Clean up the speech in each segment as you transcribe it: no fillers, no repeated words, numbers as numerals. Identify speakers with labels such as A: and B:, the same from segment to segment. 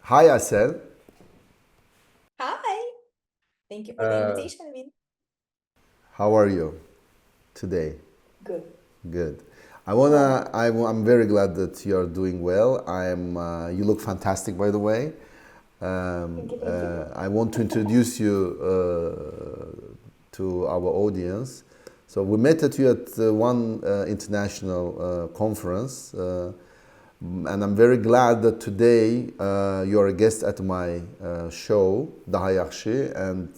A: Hi, Assel.
B: Hi, thank you for the
A: Uh,
B: invitation. I mean,
A: how are you today?
B: good.
A: Good.
B: Yeah,
A: I'm very glad that you are doing well. You look fantastic, by the way.
B: thank you, thank you.
A: I want to introduce you to our audience. So we met you at one international conference, and I'm very glad that today you are a guest at my show, Daha, and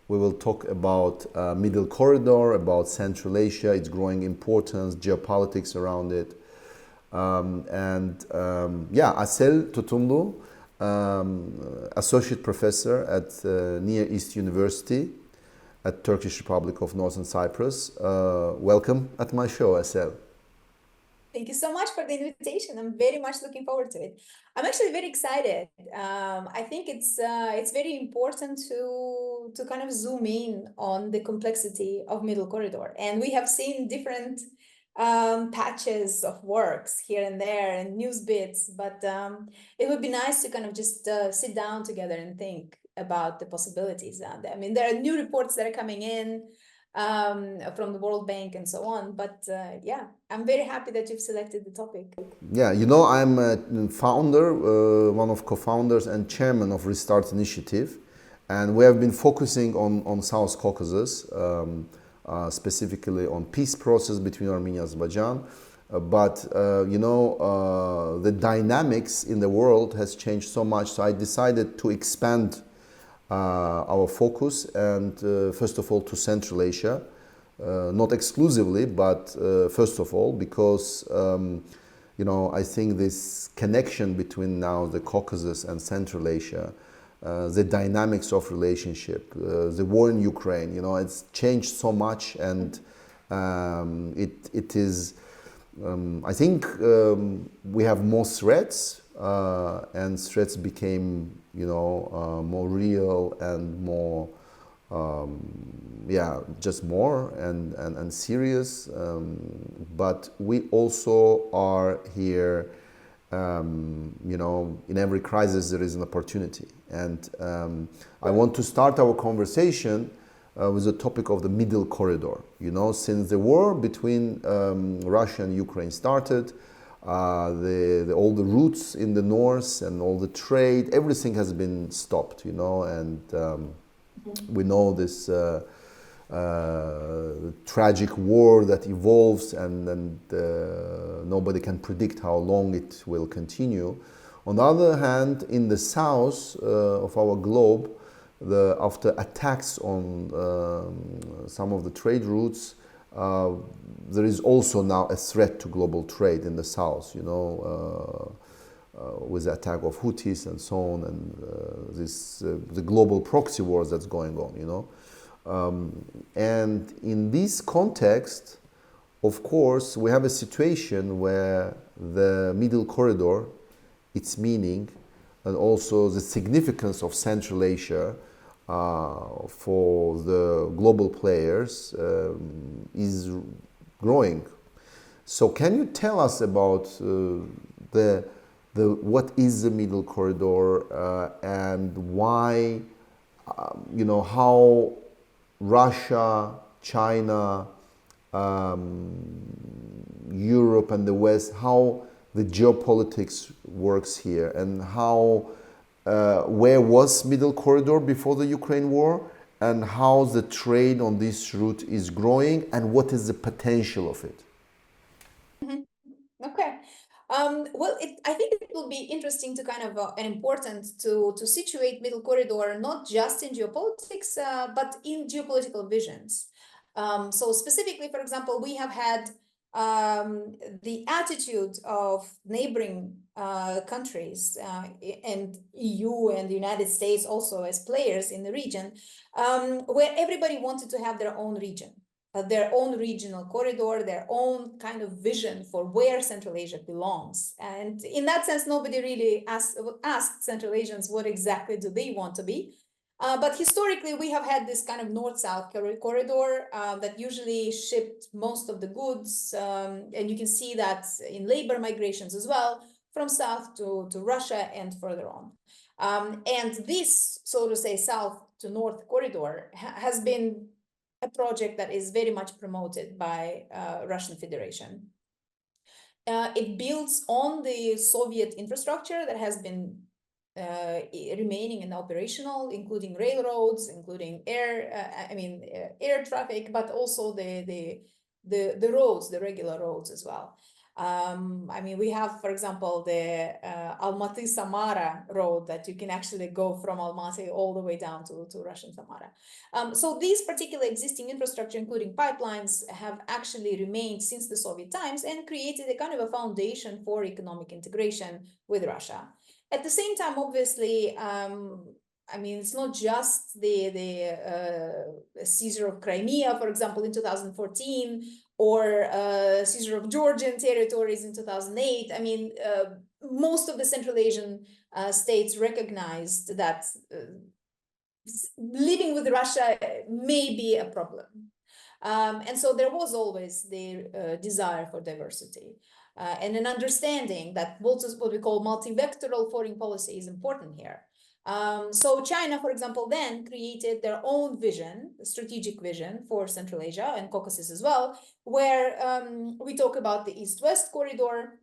A: we will talk about Middle Corridor, about Central Asia, its growing importance, geopolitics around it. Yeah, Assel Tutumlu, associate professor at Near East University at Turkish Republic of Northern Cyprus. Welcome at my show, Assel.
B: Thank you so much for the invitation. I'm very much looking forward to it. I'm actually very excited. I think it's very important to kind of zoom in on the complexity of Middle Corridor, and we have seen different patches of works here and there and news bits, but it would be nice to kind of just sit down together and think about the possibilities. I mean, there are new reports that are coming in from the World Bank and so on. But yeah, I'm very happy that you've selected the topic.
A: Yeah, I'm a founder, one of co-founders and chairman of Restart Initiative, and we have been focusing on South Caucasus, specifically on peace process between Armenia and Azerbaijan. The dynamics in the world has changed so much, so I decided to expand our focus and first of all to Central Asia, not exclusively, but first of all because I think this connection between now the Caucasus and Central Asia, the dynamics of relationship, the war in Ukraine, it's changed so much, and it is. I think we have more threats, and threats became, more real and more, yeah, just more and serious. But we also are here, in every crisis there is an opportunity. And I want to start our conversation with the topic of the Middle Corridor. Since the war between Russia and Ukraine started, all the routes in the north and all the trade, everything has been stopped, and we know this tragic war that evolves, and nobody can predict how long it will continue. On the other hand, in the south of our globe, after attacks on some of the trade routes, there is also now a threat to global trade in the south, with the attack of Houthis and so on, and the global proxy wars that's going on. And in this context, of course, we have a situation where the Middle Corridor, its meaning, and also the significance of Central Asia for the global players is growing. So, can you tell us about what is the Middle Corridor and why, how Russia, China, Europe, and the West, how the geopolitics works here, and how where was Middle Corridor before the Ukraine war, and how the trade on this route is growing, and what is the potential of it?
B: Mhm. Okay. Well, I think it will be interesting to kind of and important to situate Middle Corridor not just in geopolitics, but in geopolitical visions. So specifically, for example, we have had the attitude of neighboring countries and EU and the United States also as players in the region, where everybody wanted to have their own region, their own regional corridor, their own kind of vision for where Central Asia belongs. And in that sense, nobody really asked Central Asians what exactly do they want to be. But historically, we have had this kind of north-south corridor that usually shipped most of the goods. And you can see that in labor migrations as well. from south to Russia and further on. And this, so to say, south to north corridor has been a project that is very much promoted by Russian Federation. It builds on the Soviet infrastructure that has been remaining and operational, including railroads, including air traffic, but also the roads, the regular roads as well. We have, for example, the Almaty-Samara road that you can actually go from Almaty all the way down to Russian Samara. So these particular existing infrastructure, including pipelines, have actually remained since the Soviet times and created a kind of a foundation for economic integration with Russia. At the same time, obviously, it's not just the seizure of Crimea, for example, in 2014, or seizure of Georgian territories in 2008. Most of the Central Asian states recognized that living with Russia may be a problem. And so there was always the desire for diversity and an understanding that what we call multi-vectoral foreign policy is important here. So China, for example, then created their own vision, strategic vision for Central Asia and Caucasus as well, where we talk about the East-West corridor,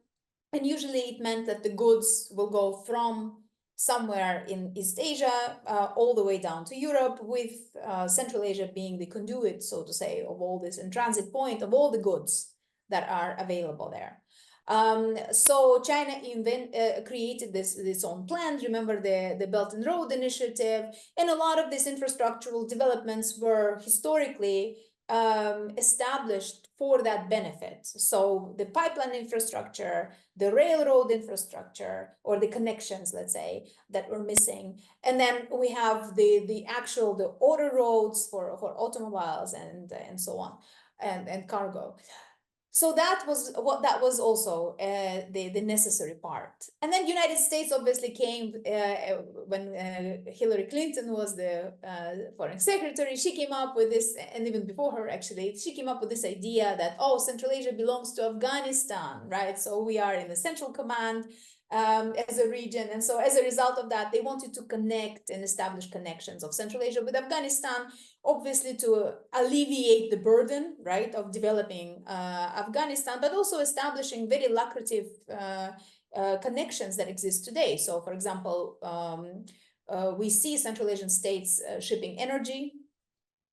B: and usually it meant that the goods will go from somewhere in East Asia all the way down to Europe, with Central Asia being the conduit, so to say, of all this and transit point of all the goods that are available there. So China created this own plan. Remember the Belt and Road Initiative, and a lot of these infrastructural developments were historically established for that benefit. So the pipeline infrastructure, the railroad infrastructure, or the connections, let's say, that were missing. And then we have the auto roads for automobiles and so on, and cargo. So that was also the necessary part. And then United States obviously came when Hillary Clinton was the foreign secretary. She came up with this, and even before her, actually, she came up with this idea that, Central Asia belongs to Afghanistan, right? So we are in the Central Command as a region. And so as a result of that, they wanted to connect and establish connections of Central Asia with Afghanistan, obviously to alleviate the burden, right, of developing Afghanistan, but also establishing very lucrative connections that exist today. So, for example, we see Central Asian states shipping energy,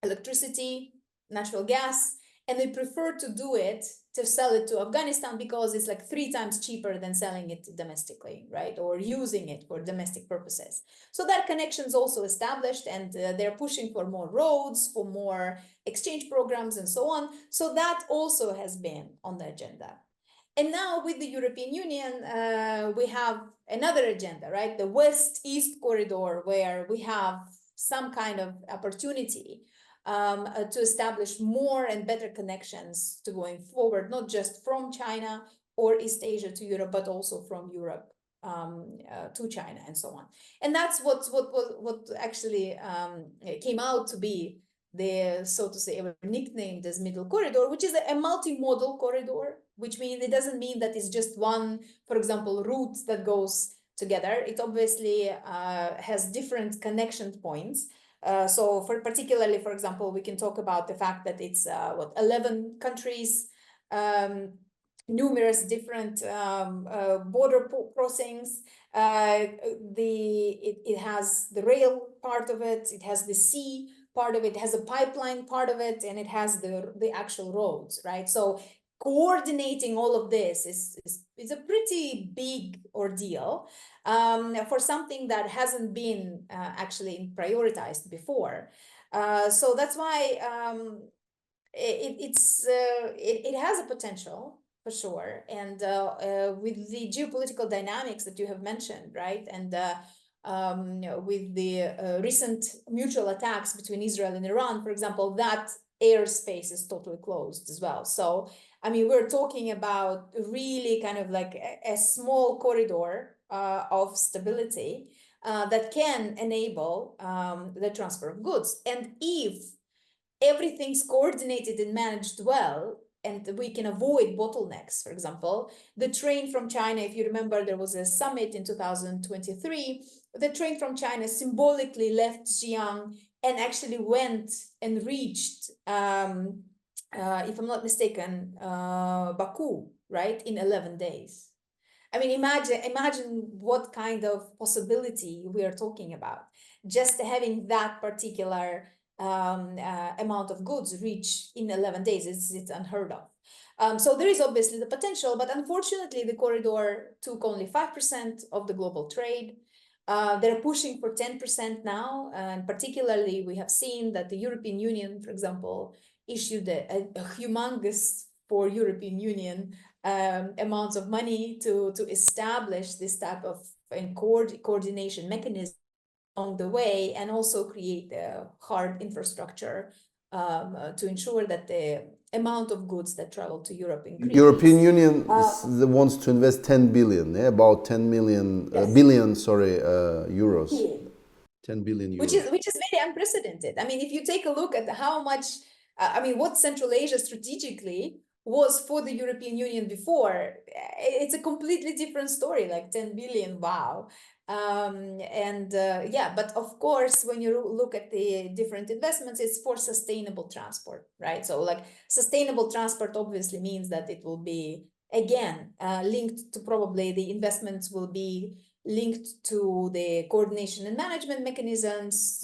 B: electricity, natural gas, and they prefer to do it, to sell it to Afghanistan, because it's like 3 times cheaper than selling it domestically, right? Or using it for domestic purposes. So that connection is also established, and they're pushing for more roads, for more exchange programs, and so on. So that also has been on the agenda. And now with the European Union, we have another agenda, right? The West-East corridor, where we have some kind of opportunity to establish more and better connections to going forward, not just from China or East Asia to Europe, but also from Europe to China and so on. And that's what actually came out to be the, so to say, nicknamed as Middle Corridor, which is a multimodal corridor, which means it doesn't mean that it's just one, for example, route that goes together. It obviously has different connection points. So particularly, for example, we can talk about the fact that it's 11 countries, numerous different border crossings. It has the rail part of it, it has the sea part of it, has a pipeline part of it, and it has the actual roads, right? So coordinating all of this is a pretty big ordeal for something that hasn't been actually prioritized before. So that's why it has a potential for sure. And with the geopolitical dynamics that you have mentioned, right? And with the recent mutual attacks between Israel and Iran, for example, that airspace is totally closed as well. So, we're talking about really kind of like a small corridor of stability that can enable the transfer of goods. And if everything's coordinated and managed well, and we can avoid bottlenecks. For example, the train from China, if you remember, there was a summit in 2023. The train from China symbolically left Xi'an and actually went and reached, if I'm not mistaken, Baku, right, in 11 days. I mean, imagine what kind of possibility we are talking about. Just having that particular amount of goods reach in 11 days, it's unheard of. So there is obviously the potential, but unfortunately, the corridor took only 5% of the global trade. They're pushing for 10% now, and particularly we have seen that the European Union, for example, issued a humongous for European Union amounts of money to establish this type of coordination mechanism along the way, and also create the hard infrastructure to ensure that the amount of goods that travel to Europe increase.
A: European Union wants to invest 10 billion, about 10 million,
B: Yes.
A: billion, sorry, euros.
B: Yeah.
A: 10 billion euros.
B: Which is very unprecedented. I mean, if you take a look at how much, I mean, what Central Asia strategically was for the European Union before, it's a completely different story, like 10 billion, wow. Yeah, but of course, when you look at the different investments, it's for sustainable transport, right? So like sustainable transport obviously means that it will be, again, linked to, probably the investments will be linked to the coordination and management mechanisms,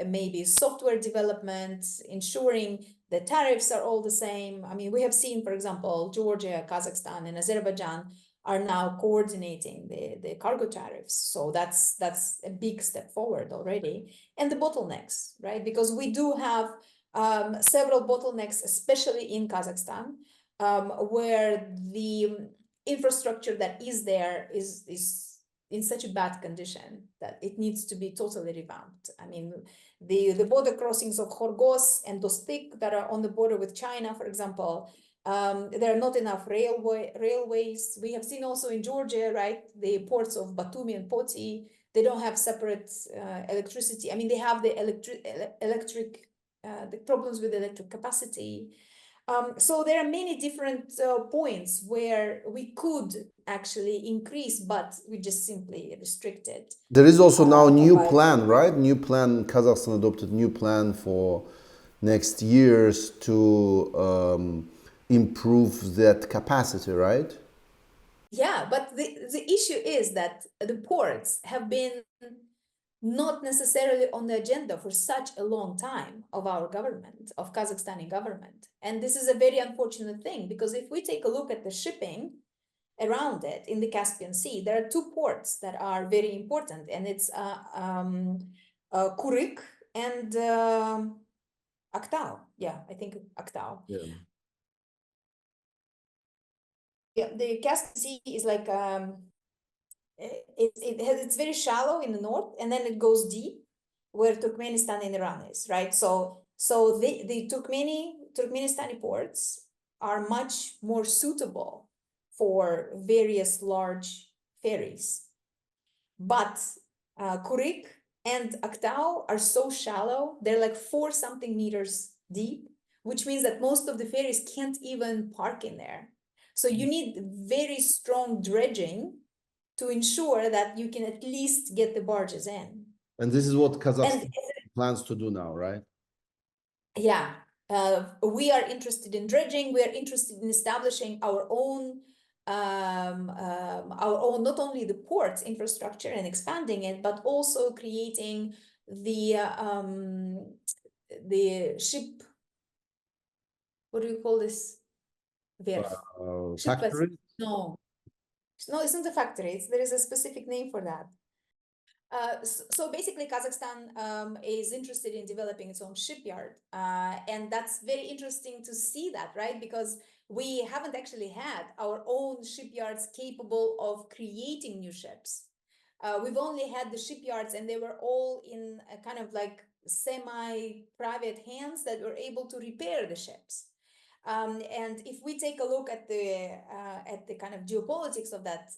B: maybe software development, ensuring the tariffs are all the same. I mean, we have seen, for example, Georgia, Kazakhstan, and Azerbaijan are now coordinating the cargo tariffs. So that's a big step forward already. And the bottlenecks, right? Because we do have several bottlenecks, especially in Kazakhstan, where the infrastructure that is there is in such a bad condition that it needs to be totally revamped. I mean, the border crossings of Khorgos and Dostik that are on the border with China, for example, there are not enough railways. We have seen also in Georgia, right, the ports of Batumi and Poti, they don't have separate electricity. I mean, they have the the problems with electric capacity. So there are many different points where we could actually increase, but we just simply restricted.
A: There is also now a new plan, right? New plan, Kazakhstan adopted new plan for next years to improve that capacity, right?
B: Yeah, but the issue is that the ports have been not necessarily on the agenda for such a long time of our government, of Kazakhstani government. And this is a very unfortunate thing, because if we take a look at the shipping around it in the Caspian Sea, there are two ports that are very important, and it's Kuryk and Aktau. Yeah, I think Aktau.
A: Yeah.
B: Yeah, the Caspian Sea is like it's very shallow in the north, and then it goes deep where Turkmenistan and Iran is, right? So the Turkmenistani ports are much more suitable for various large ferries. But Kuryk and Aktau are so shallow, they're like 4-something meters deep, which means that most of the ferries can't even park in there. So you need very strong dredging to ensure that you can at least get the barges in.
A: And this is what Kazakhstan plans to do now, right?
B: Yeah, we are interested in dredging. We are interested in establishing our own, not only the ports infrastructure and expanding it, but also creating the ship. What do you call this?
A: Factory?
B: No, it's not a factory. There is a specific name for that. So basically, Kazakhstan is interested in developing its own shipyard. And that's very interesting to see that, right? Because we haven't actually had our own shipyards capable of creating new ships. We've only had the shipyards, and they were all in a kind of like semi-private hands that were able to repair the ships. And if we take a look at the kind of geopolitics of that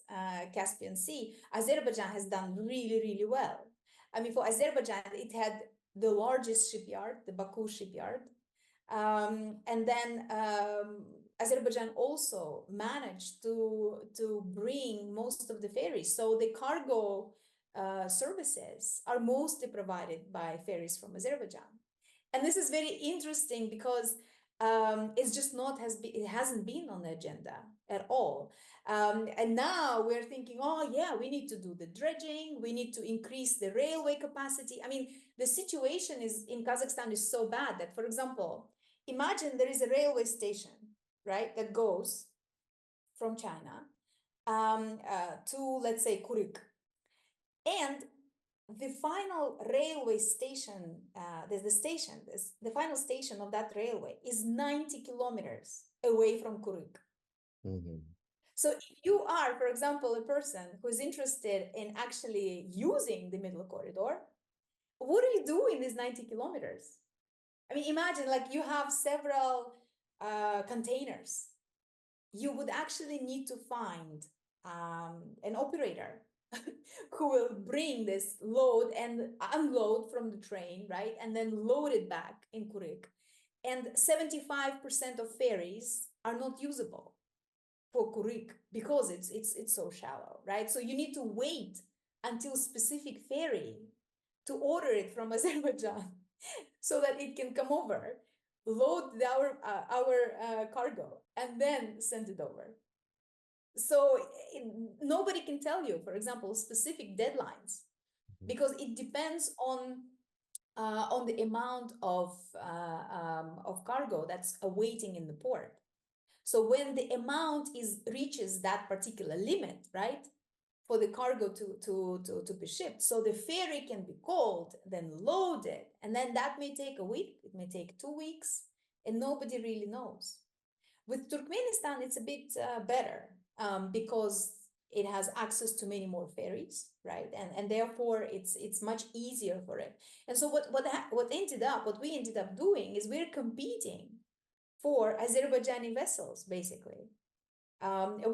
B: Caspian Sea, Azerbaijan has done really, really well. I mean, for Azerbaijan, it had the largest shipyard, the Baku shipyard. And then Azerbaijan also managed to bring most of the ferries. So the cargo services are mostly provided by ferries from Azerbaijan. And this is very interesting because it's just not it hasn't been on the agenda at all. And now we're thinking, oh yeah, we need to do the dredging, we need to increase the railway capacity. I mean, the situation is in Kazakhstan is so bad that, for example, imagine there is a railway station, right, that goes from China to, let's say, Kuryk. And the final railway station, the final station of that railway is 90 kilometers away from Kuryk.
A: Mm-hmm.
B: So if you are, for example, a person who is interested in actually using the middle corridor, what do you do in these 90 kilometers? I mean, imagine like you have several containers. You would actually need to find an operator who will bring this load and unload from the train, right? And then load it back in Kuryk. And 75% of ferries are not usable for Kuryk because it's so shallow, right? So you need to wait until specific ferry to order it from Azerbaijan so that it can come over, load our cargo, and then send it over. So nobody can tell you, for example, specific deadlines because it depends on the amount of cargo that's awaiting in the port. So when the amount reaches that particular limit, right, for the cargo to be shipped, so the ferry can be called, then loaded, and then that may take a week, it may take 2 weeks, and nobody really knows. With Turkmenistan, it's a bit better because it has access to many more ferries, right? And therefore it's much easier for it. And so what we ended up doing is we're competing for Azerbaijani vessels, basically.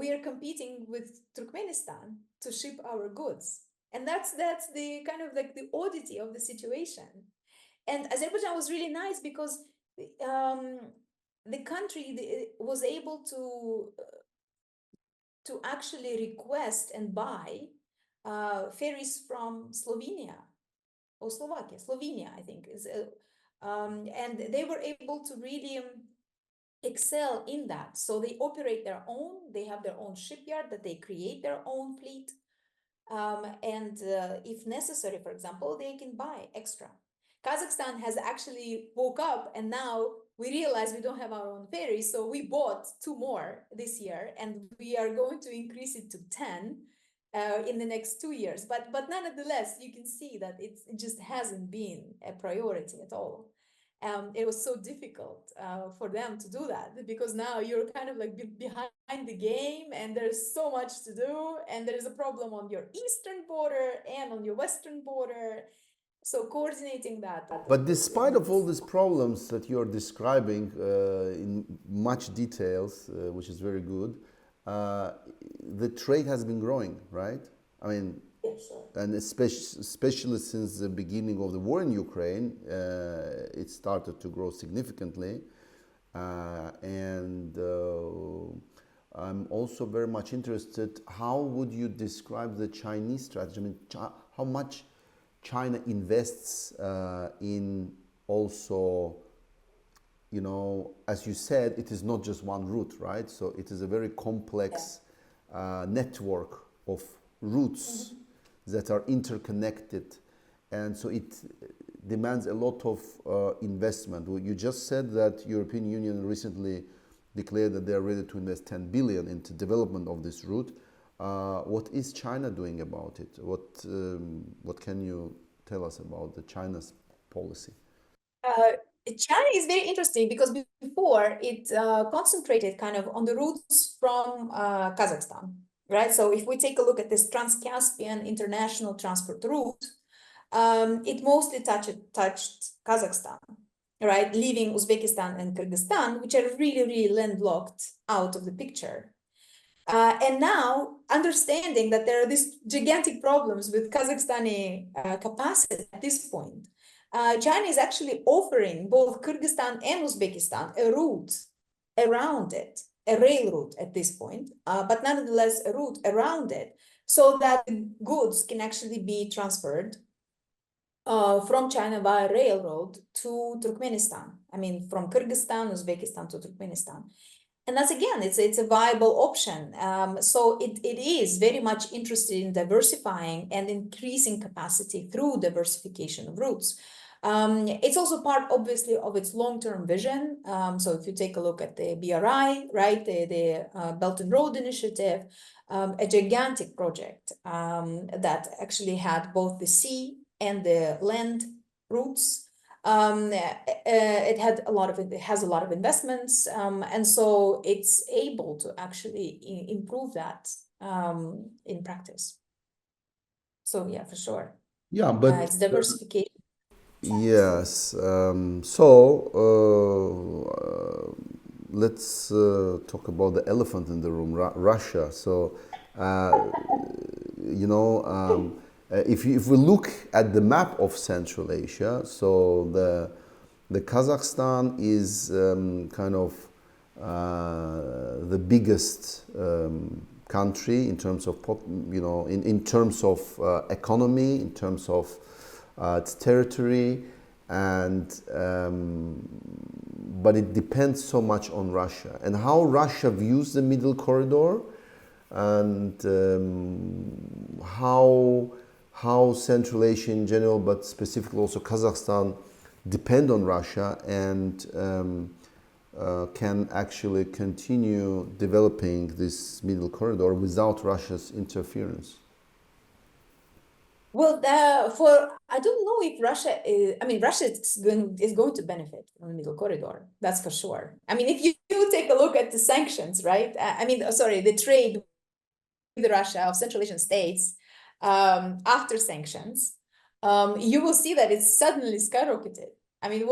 B: We are competing with Turkmenistan to ship our goods. And that's the kind of like the oddity of the situation. And Azerbaijan was really nice because the country was able to actually request and buy ferries from Slovenia or Slovenia, I think is, and they were able to really excel in that. So they operate their own, they have their own shipyard that they create their own fleet. And if necessary, for example, they can buy extra. Kazakhstan has actually woke up and now we realize we don't have our own ferries. So we bought 2 more this year and we are going to increase it to 10 in the next 2 years. But nonetheless, you can see that it just hasn't been a priority at all. It was so difficult for them to do that because now you're kind of like behind the game and there's so much to do and there is a problem on your eastern border and on your western border. So coordinating that.
A: But despite of all these problems that you're describing in much details, which is very good, the trade has been growing, right? I mean,
B: Yes, sure.
A: and especially since the beginning of the war in Ukraine, it started to grow significantly. And I'm also very much interested, how would you describe the Chinese strategy? I mean, how much China invests in also, you know, as you said, it is not just one route, right? So it is a very complex network of routes that are interconnected. And so it demands a lot of investment. You just said that European Union recently declared that they are ready to invest 10 billion into development of this route. What is China doing about it? What can you tell us about the China's policy?
B: China is very interesting because before it concentrated kind of on the routes from Kazakhstan, right? So if we take a look at this Trans-Caspian international transport route, it mostly touched Kazakhstan, right? Leaving Uzbekistan and Kyrgyzstan, which are really, really landlocked out of the picture. And now, understanding that there are these gigantic problems with Kazakhstani capacity at this point, China is actually offering both Kyrgyzstan and Uzbekistan a route around it, a rail route at this point, but nonetheless a route around it so that goods can actually be transferred from China via railroad to Turkmenistan. I mean, from Kyrgyzstan, Uzbekistan to Turkmenistan. And that's, again, it's a viable option. So it is very much interested in diversifying and increasing capacity through diversification of routes. It's also part, obviously, of its long-term vision. So if you take a look at the BRI, right, the Belt and Road Initiative, a gigantic project that actually had both the sea and the land routes. It has a lot of investments, and so it's able to actually improve that in practice. So yeah, for sure.
A: Yeah, but
B: It's diversification.
A: yes. Let's talk about the elephant in the room, Russia. So, if we look at the map of Central Asia, so the Kazakhstan is kind of the biggest country in terms of in terms of economy, in terms of its territory, and but it depends so much on Russia and how Russia views the Middle Corridor, and how Central Asia in general, but specifically also Kazakhstan, depend on Russia and can actually continue developing this Middle Corridor without Russia's interference.
B: Well, I don't know if Russia is. I mean, Russia is going to benefit from the Middle Corridor. That's for sure. I mean, if you take a look at the sanctions, right? The trade with Russia of Central Asian states after sanctions, you will see that it's suddenly skyrocketed. I mean,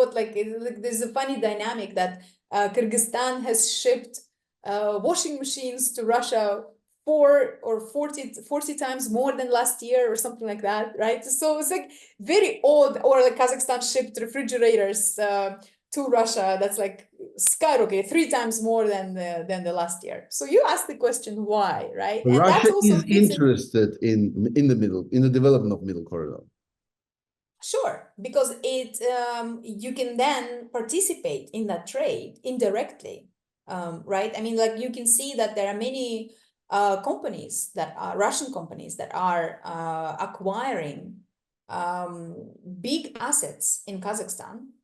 B: there's a funny dynamic that Kyrgyzstan has shipped washing machines to Russia 4 or 40 times more than last year or something like that, right? So it's like very odd. Or like Kazakhstan shipped refrigerators to Russia, that's like skyrocketed 3 times more than the last year. So you ask the question why, right? And
A: Russia
B: that's also
A: is interested in the development of Middle Corridor.
B: Sure, because you can then participate in that trade indirectly, right? I mean, like you can see that there are many companies that are Russian companies that are acquiring big assets in Kazakhstan.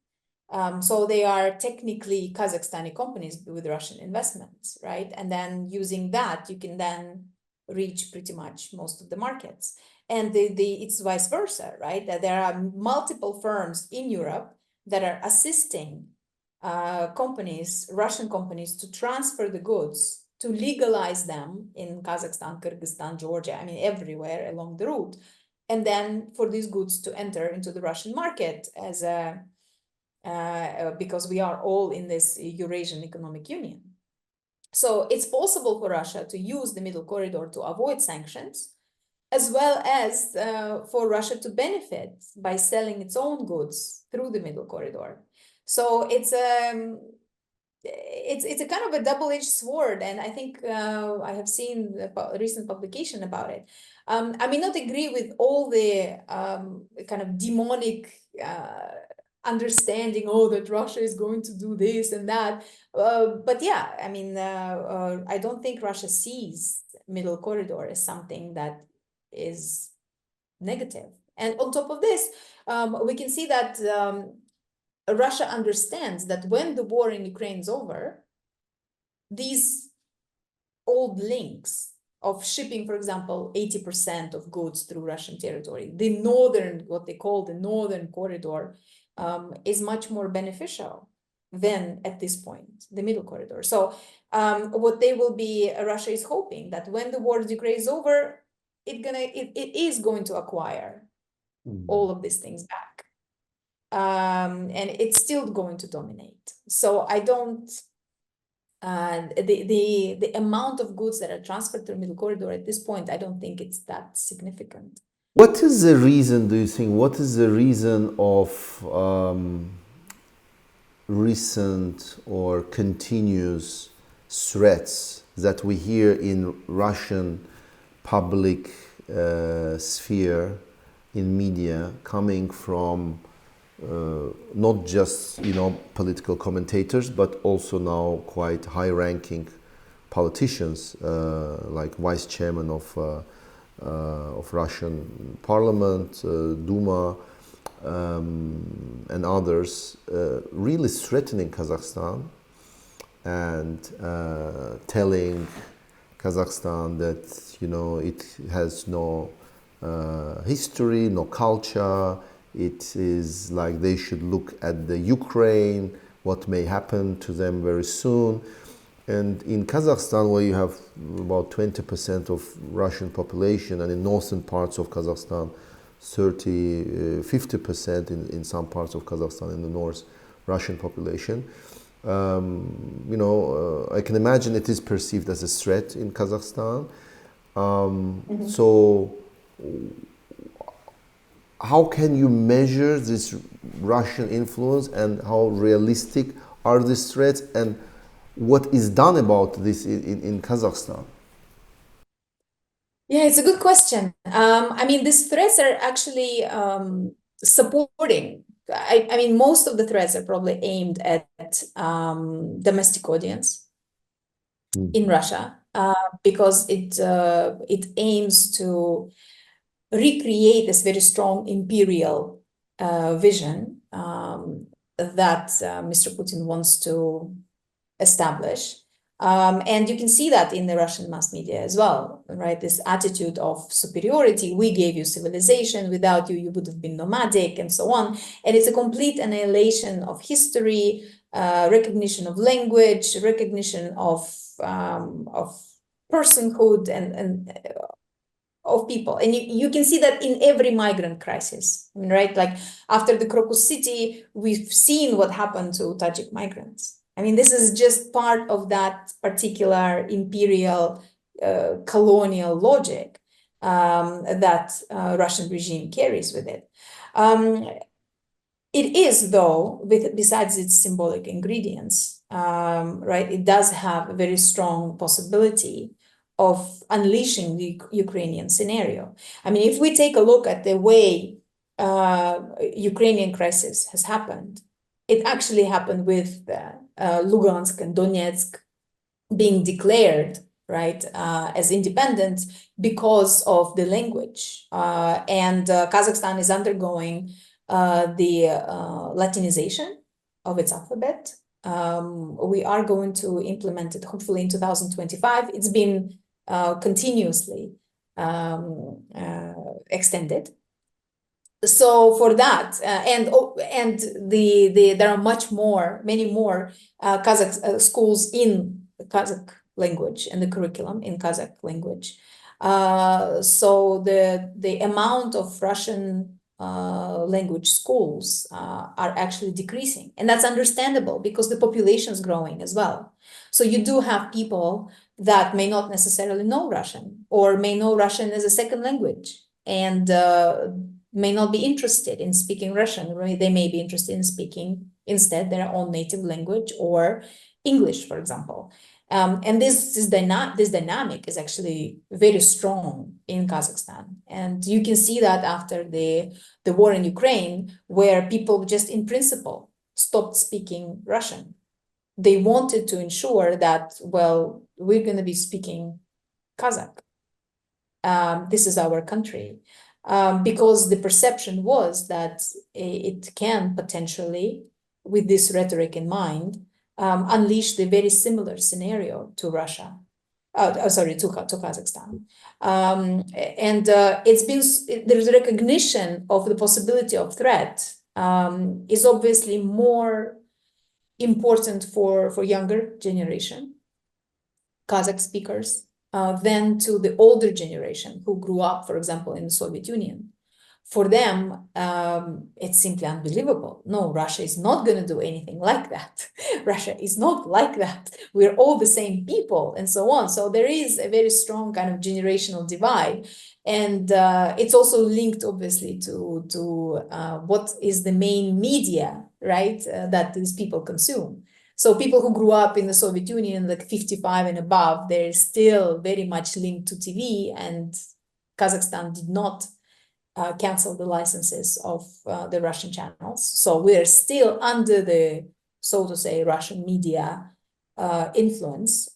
B: So they are technically Kazakhstani companies with Russian investments, right? And then using that, you can then reach pretty much most of the markets. And it's vice versa, right? That there are multiple firms in Europe that are assisting companies, Russian companies, to transfer the goods, to legalize them in Kazakhstan, Kyrgyzstan, Georgia, I mean, everywhere along the route. And then for these goods to enter into the Russian market as because we are all in this Eurasian Economic Union. So it's possible for Russia to use the Middle Corridor to avoid sanctions, as well as for Russia to benefit by selling its own goods through the Middle Corridor. So it's a kind of a double-edged sword, and I think I have seen a recent publication about it. I may not agree with all the kind of demonic understanding, that Russia is going to do this and that. But yeah, I mean, I don't think Russia sees Middle Corridor as something that is negative. And on top of this, we can see that Russia understands that when the war in Ukraine is over, these old links of shipping, for example, 80% of goods through Russian territory, what they call the Northern Corridor, is much more beneficial than at this point, the Middle Corridor. So Russia is hoping that when the war in Ukraine is over, it is going to acquire all of these things back. And it's still going to dominate. So I don't, the amount of goods that are transferred through Middle Corridor at this point, I don't think it's that significant.
A: What is the reason, do you think, what is the reason of recent or continuous threats that we hear in Russian public sphere, in media, coming from not just political commentators, but also now quite high-ranking politicians, like vice chairman of Russian Parliament, Duma, and others, really threatening Kazakhstan and telling Kazakhstan that it has no history, no culture. It is like they should look at the Ukraine, what may happen to them very soon. And in Kazakhstan, where you have about 20% of Russian population, and in northern parts of Kazakhstan, 50% in some parts of Kazakhstan in the north, Russian population. I can imagine it is perceived as a threat in Kazakhstan. So how can you measure this Russian influence, and how realistic are these threats, and what is done about this in Kazakhstan?
B: Yeah, it's a good question. I mean, these threats are actually supporting. I mean, most of the threats are probably aimed at domestic audience in Russia, because it aims to recreate this very strong imperial vision that Mr. Putin wants to establish. And you can see that in the Russian mass media as well, right? This attitude of superiority. We gave you civilization. Without you, you would have been nomadic, and so on. And it's a complete annihilation of history, recognition of language, recognition of personhood and of people. And you can see that in every migrant crisis, I mean, right? Like after the Crocus City, we've seen what happened to Tajik migrants. I mean, this is just part of that particular imperial colonial logic that Russian regime carries with it. It is, though, besides its symbolic ingredients, right, it does have a very strong possibility of unleashing the Ukrainian scenario. I mean, if we take a look at the way Ukrainian crisis has happened, it actually happened with Lugansk and Donetsk being declared, right, as independent because of the language. And Kazakhstan is undergoing the Latinization of its alphabet. We are going to implement it hopefully in 2025. It's been continuously extended. So for that, and there are many more Kazakh schools in the Kazakh language and the curriculum in Kazakh language. So the amount of Russian language schools are actually decreasing, and that's understandable because the population is growing as well. So you do have people that may not necessarily know Russian, or may know Russian as a second language, and may not be interested in speaking Russian. Right? They may be interested in speaking instead their own native language or English, for example. And this dynamic is actually very strong in Kazakhstan. And you can see that after the war in Ukraine, where people just in principle stopped speaking Russian. They wanted to ensure that, well, we're going to be speaking Kazakh. This is our country. Because the perception was that it can potentially, with this rhetoric in mind, unleash the very similar scenario to Russia, to Kazakhstan. And there's a recognition of the possibility of threat is obviously more important for younger generation, Kazakh speakers, than to the older generation who grew up, for example, in the Soviet Union. For them, it's simply unbelievable. No, Russia is not going to do anything like that. Russia is not like that. We're all the same people, and so on. So there is a very strong kind of generational divide. And it's also linked, obviously, to what is the main media, right, that these people consume. So people who grew up in the Soviet Union, like 55 and above, they're still very much linked to TV, and Kazakhstan did not cancel the licenses of the Russian channels. So we're still under the, so to say, Russian media influence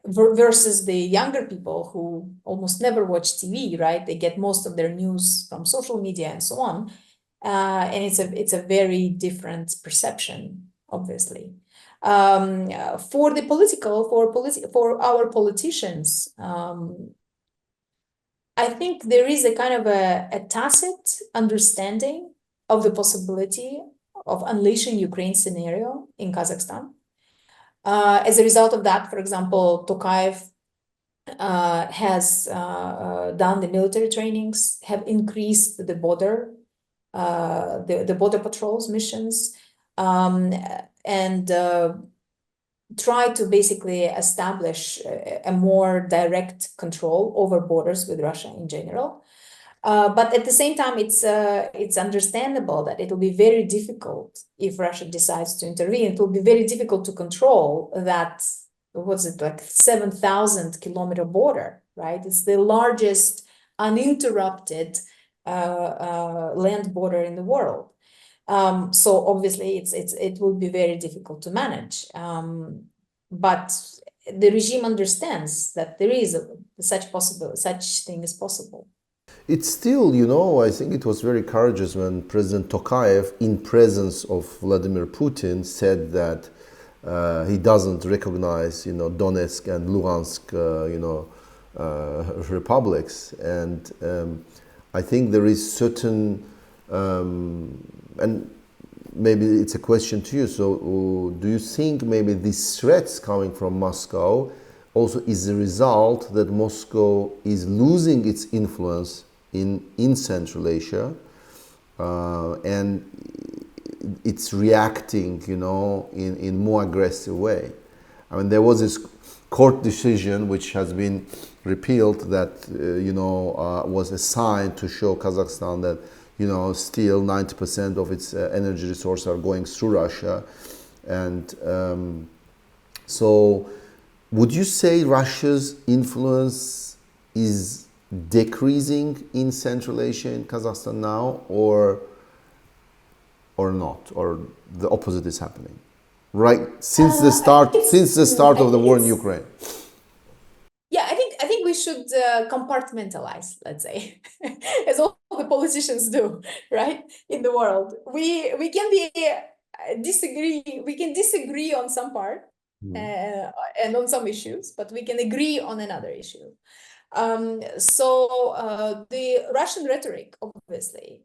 B: versus the younger people who almost never watch TV, right? They get most of their news from social media and so on. And it's a very different perception, obviously. For the political, for our politicians, I think there is a kind of a tacit understanding of the possibility of unleashing Ukraine scenario in Kazakhstan. As a result of that, for example, Tokayev has done the military trainings, have increased the border, the border patrols missions, and try to basically establish a more direct control over borders with Russia in general. But at the same time, it's understandable that it will be very difficult if Russia decides to intervene. It will be very difficult to control that, what's it, like 7,000-kilometer border, right? It's the largest uninterrupted land border in the world. So obviously, it will be very difficult to manage. But the regime understands that there is such thing is possible.
A: It's still, you know, I think it was very courageous when President Tokayev, in presence of Vladimir Putin, said that he doesn't recognize, you know, Donetsk and Luhansk, republics, and I think there is certain, and maybe it's a question to you. So, do you think maybe these threats coming from Moscow also is a result that Moscow is losing its influence in Central Asia, and it's reacting, you know, in more aggressive way? I mean, there was this court decision which has been repealed that was a sign to show Kazakhstan that, you know, still 90% of its energy resources are going through Russia, and so would you say Russia's influence is decreasing in Central Asia, in Kazakhstan now, or not, or the opposite is happening? Right, since the start of the war in Ukraine.
B: Yeah, I think we should compartmentalize, let's say, as all the politicians do, right? In the world, we can be disagree. We can disagree on some part and on some issues, but we can agree on another issue. So the Russian rhetoric, obviously,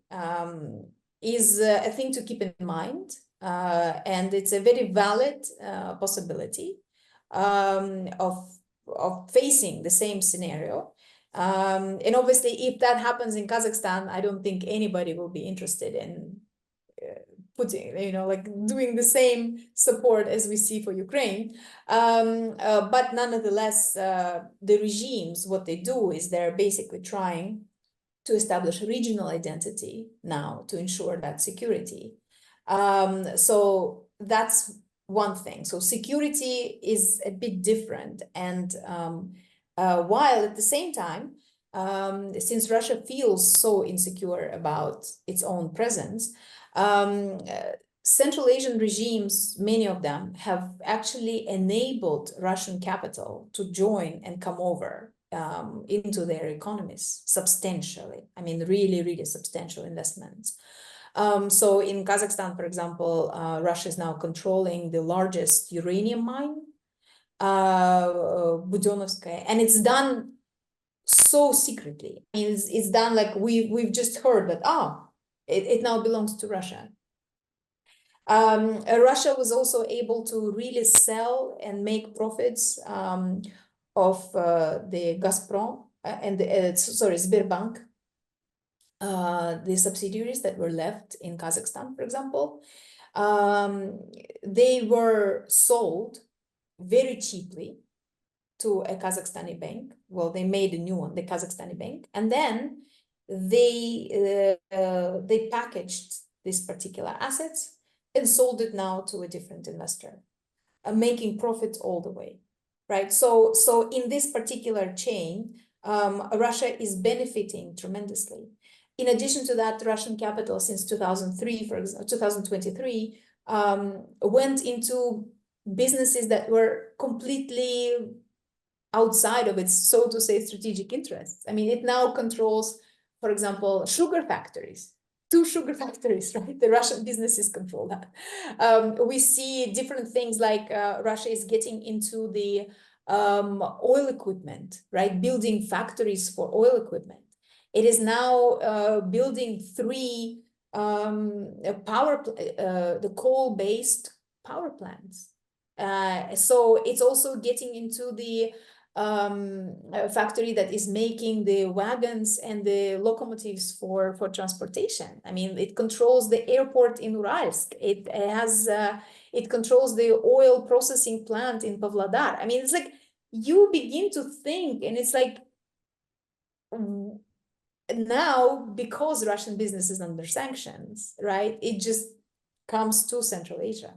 B: is a thing to keep in mind, and it's a very valid possibility of facing the same scenario. And obviously, if that happens in Kazakhstan, I don't think anybody will be interested in putting, like doing the same support as we see for Ukraine. But nonetheless, the regimes, what they do is they're basically trying to establish a regional identity now to ensure that security. So that's one thing. So security is a bit different. And while at the same time, since Russia feels so insecure about its own presence, Central Asian regimes, many of them, have actually enabled Russian capital to join and come over into their economies substantially. I mean, really, really substantial investments. So in Kazakhstan, for example, Russia is now controlling the largest uranium mine, Budenovskaya, and it's done so secretly. I mean, it's done like we've just heard that it now belongs to Russia. Russia was also able to really sell and make profits of the Gazprom and Sberbank, the subsidiaries that were left in Kazakhstan, for example. They were sold very cheaply to a Kazakhstani bank. Well, they made a new one, the Kazakhstani bank, and then they packaged these particular assets and sold it now to a different investor, making profits all the way, right? So in this particular chain, Russia is benefiting tremendously. In addition to that, Russian capital since 2003, for example, 2023, went into businesses that were completely outside of its, so to say, strategic interests. I mean, it now controls, for example, sugar factories, 2 sugar factories, right? The Russian businesses control that. We see different things like Russia is getting into the oil equipment, right? Building factories for oil equipment. It is now building 3 the coal-based power plants. So it's also getting into the factory that is making the wagons and the locomotives for transportation. I mean, it controls the airport in Uralsk. It controls the oil processing plant in Pavlodar. I mean, it's like you begin to think, and it's like now, because Russian business is under sanctions, right? It just comes to Central Asia.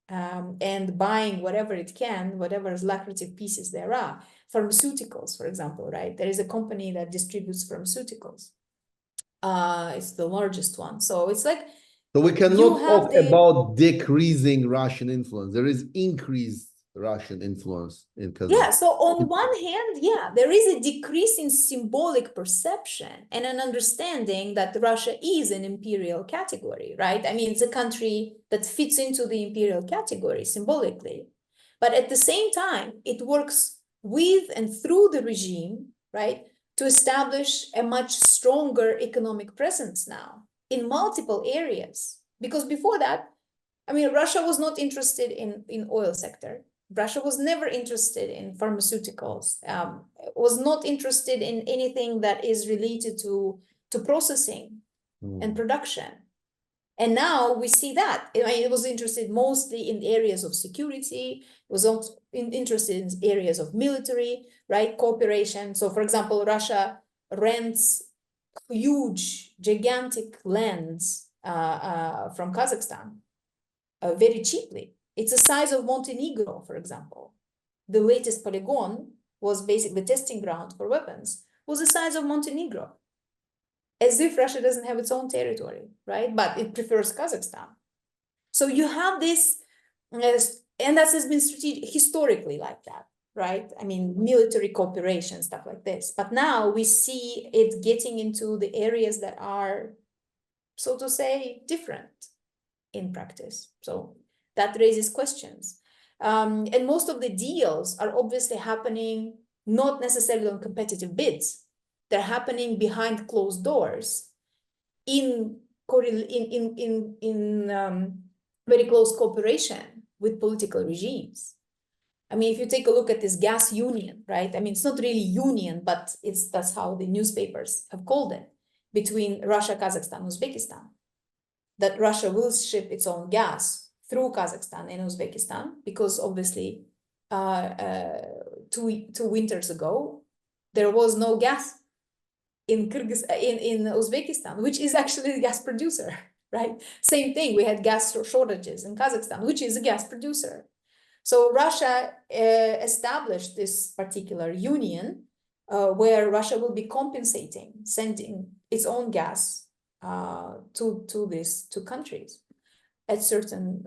B: And buying whatever it can, whatever lucrative pieces there are. Pharmaceuticals, for example, right? There is a company that distributes pharmaceuticals. It's the largest one. So it's like
A: So we
B: you
A: cannot
B: have
A: talk
B: the
A: about decreasing Russian influence. There is increased Russian influence in
B: yeah.
A: Kazakhstan.
B: So on one hand, yeah, there is a decrease in symbolic perception and an understanding that Russia is an imperial category, right? I mean, it's a country that fits into the imperial category symbolically, but at the same time, it works with and through the regime, right, to establish a much stronger economic presence now in multiple areas. Because before that, I mean, Russia was not interested in oil sector. Russia was never interested in pharmaceuticals, was not interested in anything that is related to processing and production. And now we see that. I mean, it was interested mostly in areas of security, it was also interested in areas of military, right, cooperation. So, for example, Russia rents huge, gigantic lands from Kazakhstan very cheaply. It's the size of Montenegro, for example. The latest polygon was basically the testing ground for weapons, was the size of Montenegro. As if Russia doesn't have its own territory, right? But it prefers Kazakhstan. So you have this, and that has been strategic, historically like that, right? I mean, military cooperation, stuff like this. But now we see it getting into the areas that are, so to say, different in practice. So that raises questions. And most of the deals are obviously happening not necessarily on competitive bids. They're happening behind closed doors in very close cooperation with political regimes. I mean, if you take a look at this gas union, right? I mean, it's not really union, but that's how the newspapers have called it, between Russia, Kazakhstan, Uzbekistan, that Russia will ship its own gas through Kazakhstan and Uzbekistan, because obviously 2 winters ago, there was no gas in Uzbekistan, which is actually a gas producer, right? Same thing, we had gas shortages in Kazakhstan, which is a gas producer. So Russia established this particular union where Russia will be compensating, sending its own gas to these 2 countries at certain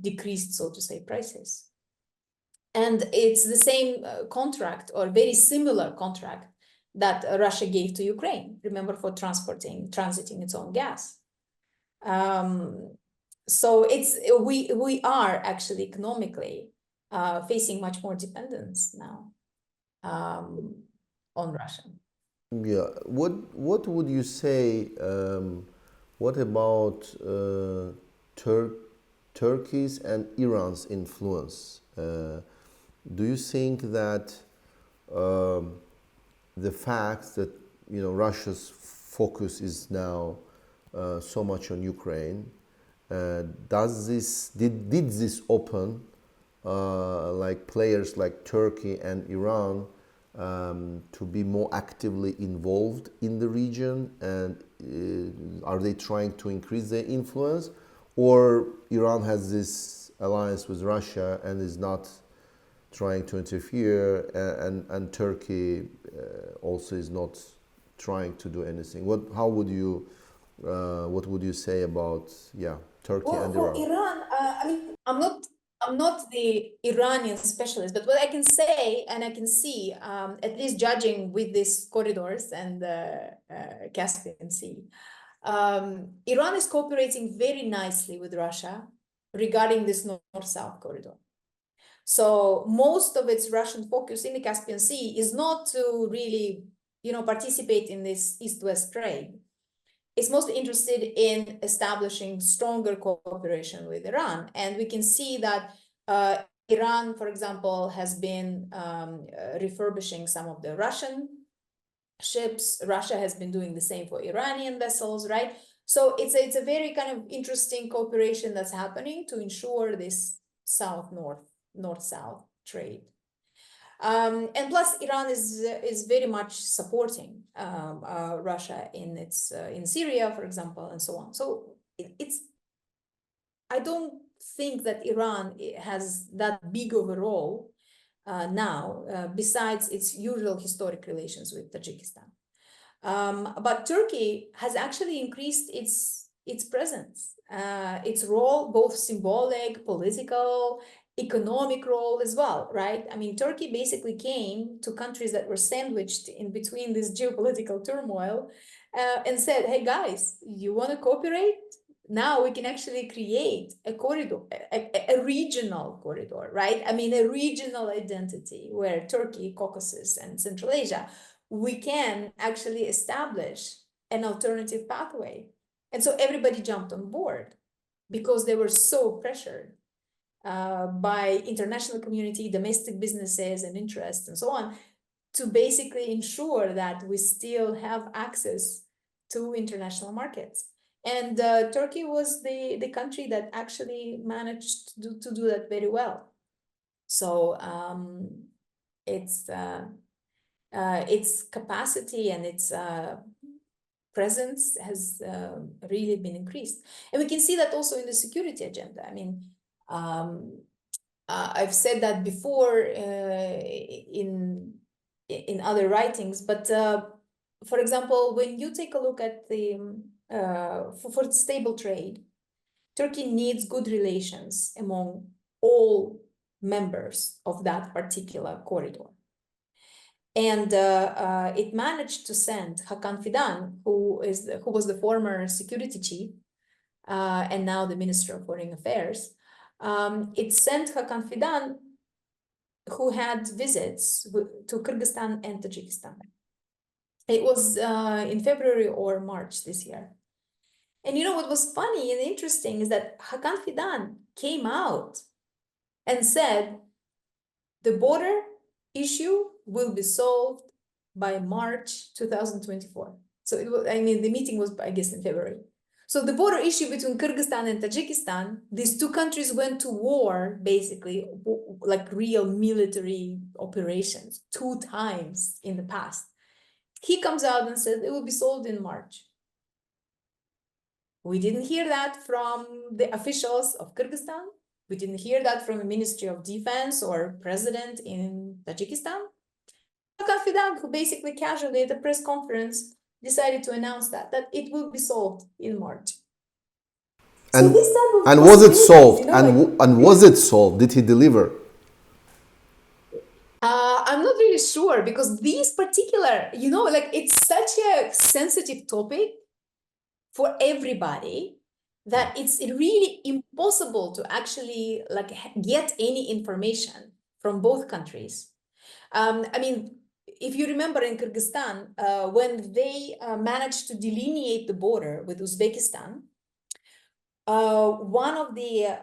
B: decreased, so to say, prices. And it's the same contract, or very similar contract, that Russia gave to Ukraine, remember, for transiting its own gas. So we are actually economically facing much more dependence now on Russia.
A: Yeah. What would you say? What about Turkey's and Iran's influence? Do you think that the fact that Russia's focus is now so much on Ukraine, did this open like players like Turkey and Iran to be more actively involved in the region, and are they trying to increase their influence, or Iran has this alliance with Russia and is not trying to interfere, and Turkey also is not trying to do anything. What would you say about Turkey and
B: For
A: Iran?
B: Iran, I mean, I'm not the Iranian specialist, but what I can say and I can see, at least judging with these corridors and the Caspian Sea, Iran is cooperating very nicely with Russia regarding this north-south corridor. So most of its Russian focus in the Caspian Sea is not to really, participate in this east-west trade. It's mostly interested in establishing stronger cooperation with Iran. And we can see that Iran, for example, has been refurbishing some of the Russian ships. Russia has been doing the same for Iranian vessels, right? So it's a very kind of interesting cooperation that's happening to ensure this north-south trade. And plus, Iran is very much supporting Russia in Syria, for example, and so on. So I don't think that Iran has that big of a role now, besides its usual historic relations with Tajikistan. But Turkey has actually increased its presence, its role, both symbolic, political, economic role as well, right? I mean, Turkey basically came to countries that were sandwiched in between this geopolitical turmoil and said, hey guys, you want to cooperate? Now we can actually create a corridor, a regional corridor, right? I mean, a regional identity where Turkey, Caucasus, and Central Asia, we can actually establish an alternative pathway. And so everybody jumped on board because they were so pressured by international community, domestic businesses and interests and so on, to basically ensure that we still have access to international markets. And Turkey was the country that actually managed to do that very well. So its capacity and its presence has really been increased. And we can see that also in the security agenda. I mean, I've said that before in other writings, but for example, when you take a look at the for stable trade, Turkey needs good relations among all members of that particular corridor. And it managed to send Hakan Fidan, who was the former security chief and now the Minister of Foreign Affairs. It sent Hakan Fidan, who had visits to Kyrgyzstan and Tajikistan. It was in February or March this year. And what was funny and interesting is that Hakan Fidan came out and said the border issue will be solved by March 2024. So it was, I mean, the meeting was, I guess, in February. So the border issue between Kyrgyzstan and Tajikistan, these two countries went to war, basically, like real military operations 2 times in the past. He comes out and says it will be solved in March. We didn't hear that from the officials of Kyrgyzstan. We didn't hear that from the Ministry of Defense or president in Tajikistan. Hakan Fidan, who basically casually at a press conference decided to announce that it will be solved in March.
A: And,
B: so this type of
A: and was it solved?
B: and
A: was it solved? Did he deliver?
B: I'm not really sure, because these particular, like, it's such a sensitive topic for everybody that it's really impossible to actually like get any information from both countries. I mean, if you remember in Kyrgyzstan, when they managed to delineate the border with Uzbekistan, one of the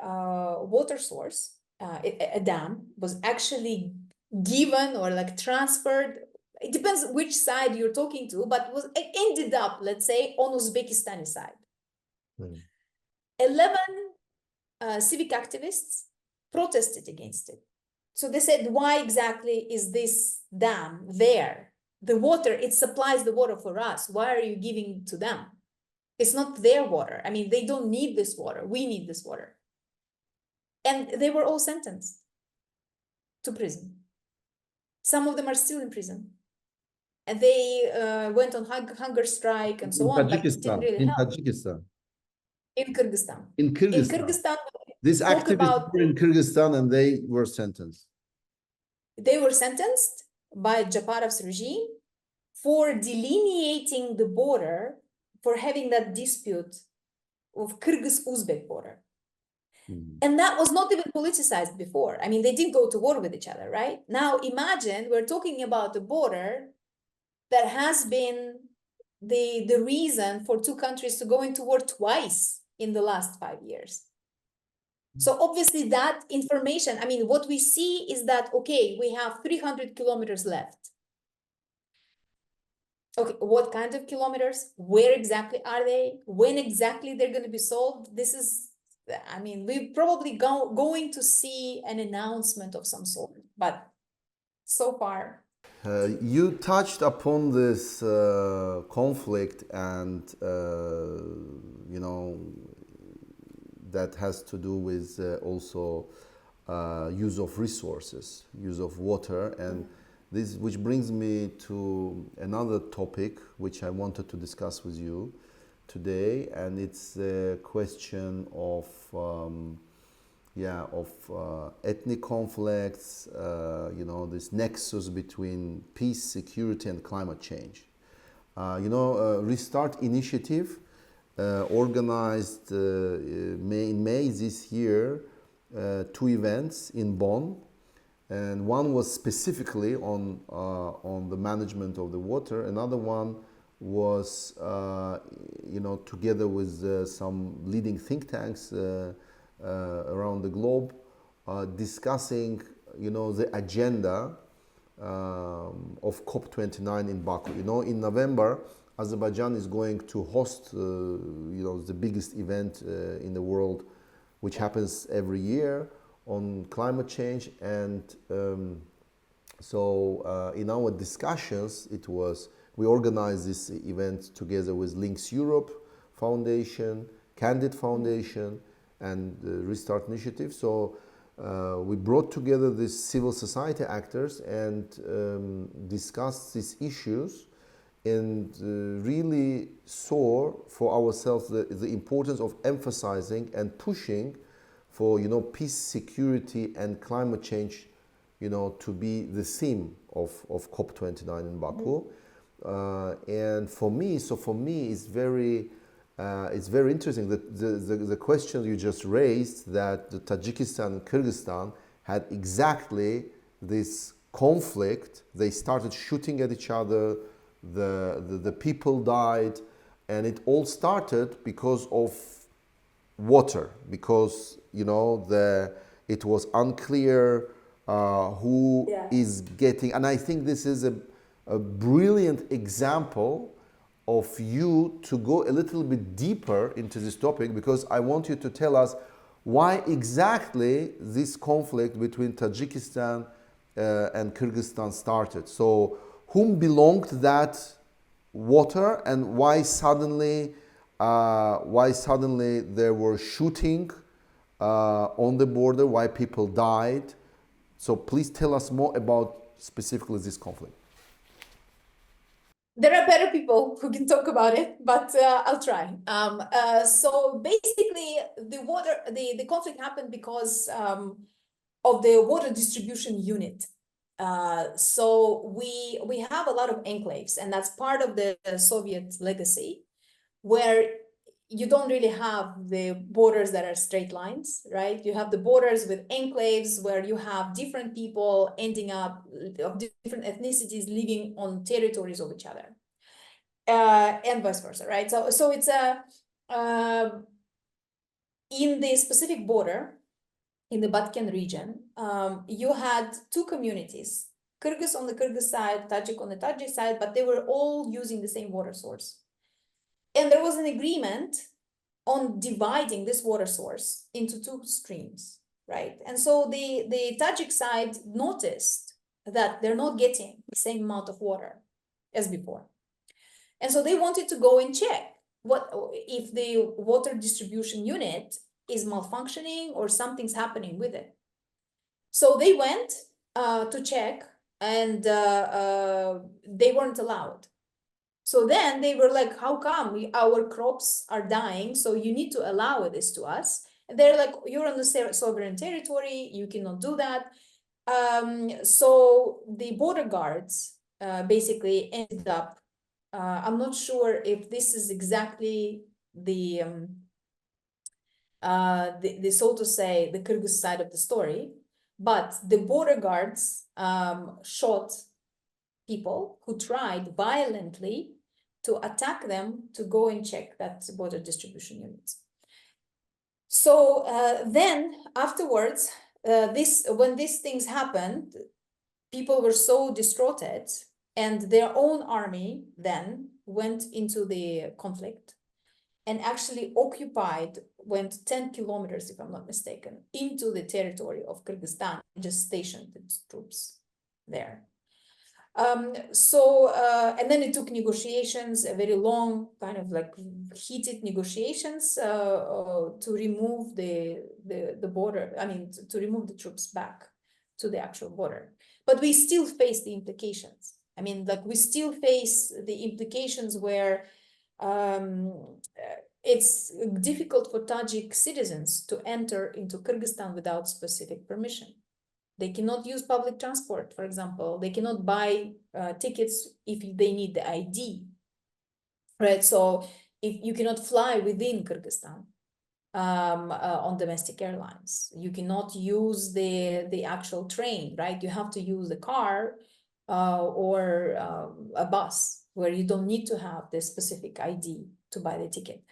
B: water source, a dam, was actually given or like transferred. It depends which side you're talking to, but it ended up, let's say, on Uzbekistani side. 11 civic activists protested against it. So they said, why exactly is this dam there? The water, it supplies the water for us. Why are you giving it to them? It's not their water. I mean, they don't need this water. We need this water. And they were all sentenced to prison. Some of them are still in prison. And they went on hunger strike and so on, but it didn't really
A: In
B: help.
A: Tajikistan.
B: In Kyrgyzstan.
A: In Kyrgyzstan.
B: In Kyrgyzstan,
A: These
B: talk
A: activists
B: about
A: were in Kyrgyzstan and they were sentenced.
B: they were sentenced by Japarov's regime for delineating the border, for having that dispute of Kyrgyz-Uzbek border. And that was not even politicized before. I mean, they did go to war with each other, right? Now imagine we're talking about a border that has been the reason for two countries to go into war twice in the last 5 years. So obviously that information, I mean, what we see is that, okay, we have 300 kilometers left. Okay, what kind of kilometers? Where exactly are they? When exactly they're going to be solved? This is, I mean, we're probably going to see an announcement of some sort, but so far.
A: You touched upon this conflict and, you know, that has to do with also use of resources, use of water, and this, which brings me to another topic which I wanted to discuss with you today, and it's the question of ethnic conflicts, you know, this nexus between peace, security, and climate change. Restart Initiative organized in May this year 2 events in Bonn, and one was specifically on the management of the water. Another one was together with some leading think tanks around the globe, discussing the agenda of COP29 in Baku. In November, Azerbaijan is going to host the biggest event in the world, which happens every year on climate change. And in our discussions, we organized this event together with Links Europe Foundation, Candid Foundation, and the Restart Initiative. So we brought together these civil society actors and discussed these issues, and really saw for ourselves the importance of emphasizing and pushing for peace, security, and climate change to be the theme of COP29 in Baku. And for me it's very interesting that the question you just raised, that the Tajikistan and Kyrgyzstan had exactly this conflict. They started shooting at each other, the people died, and it all started because of water, because it was unclear who is getting. And I think this is a brilliant example of you to go a little bit deeper into this topic, because I want you to tell us why exactly this conflict between Tajikistan and Kyrgyzstan started. So whom belonged that water, and why suddenly there were shooting on the border, why people died? So please tell us more about specifically this conflict.
B: There are better people who can talk about it, but I'll try. So basically, the conflict happened because of the water distribution unit. So we have a lot of enclaves, and that's part of the Soviet legacy, where you don't really have the borders that are straight lines, right? You have the borders with enclaves where you have different people ending up of different ethnicities living on territories of each other, and vice versa, right? So it's in the specific border, in the Batken region, you had two communities, Kyrgyz on the Kyrgyz side, Tajik on the Tajik side, but they were all using the same water source. And there was an agreement on dividing this water source into two streams, right? And so the Tajik side noticed that they're not getting the same amount of water as before. And so they wanted to go and check what if the water distribution unit is malfunctioning or something's happening with it. So they went to check, and they weren't allowed. So then they were like, how come our crops are dying? So you need to allow this to us. And they're like, you're on the sovereign territory, you cannot do that. So the border guards basically ended up, I'm not sure if this is exactly the so to say, the Kyrgyz side of the story, but the border guards shot people who tried violently to attack them to go and check that border distribution units. So then afterwards, when these things happened, people were so distraught, and their own army then went into the conflict and actually went 10 kilometers, if I'm not mistaken, into the territory of Kyrgyzstan, and just stationed its troops there. And then it took negotiations, a very long, kind of like heated negotiations to remove the border, I mean, to remove the troops back to the actual border. But we still face the implications. I mean, like, we still face the implications where it's difficult for Tajik citizens to enter into Kyrgyzstan without specific permission. They cannot use public transport, for example. They cannot buy tickets if they need the ID, right? So if you cannot fly within Kyrgyzstan on domestic airlines, you cannot use the actual train, right? You have to use a car or a bus, where you don't need to have the specific ID to buy the ticket.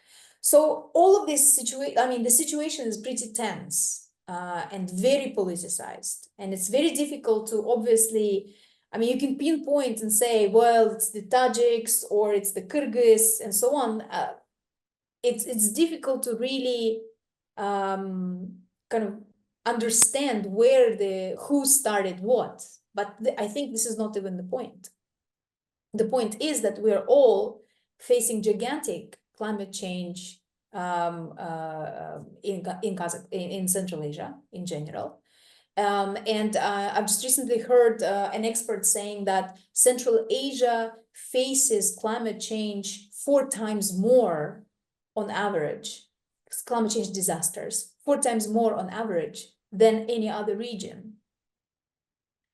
B: So all of this situation, I mean, the situation is pretty tense and very politicized. And it's very difficult to obviously, I mean, you can pinpoint and say, well, it's the Tajiks or it's the Kyrgyz and so on. It's difficult to really kind of understand who started what. But I think this is not even the point. The point is that we're all facing gigantic climate change in Central Asia in general. And I've just recently heard an expert saying that Central Asia faces climate change 4 times more on average, climate change disasters, 4 times more on average than any other region.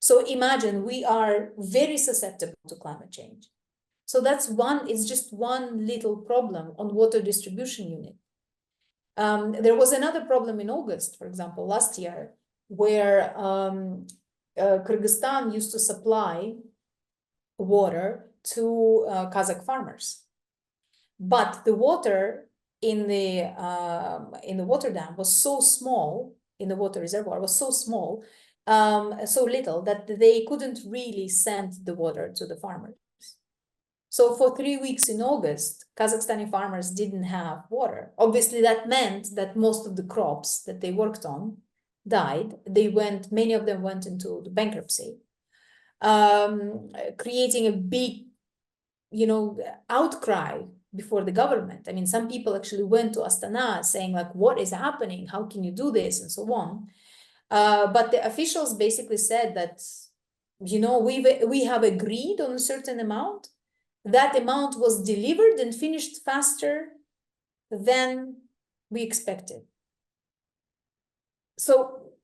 B: So imagine, we are very susceptible to climate change. So it's just one little problem on water distribution unit. There was another problem in August, for example, last year, where Kyrgyzstan used to supply water to Kazakh farmers. But the water in the water dam was so small, in the water reservoir was so small, so little, that they couldn't really send the water to the farmers. So for 3 weeks in August, Kazakhstani farmers didn't have water. Obviously, that meant that most of the crops that they worked on died. Many of them went into the bankruptcy, creating a big, outcry before the government. I mean, some people actually went to Astana saying, like, what is happening? How can you do this? And so on. But the officials basically said that, we have agreed on a certain amount. That amount was delivered and finished faster than we expected. So,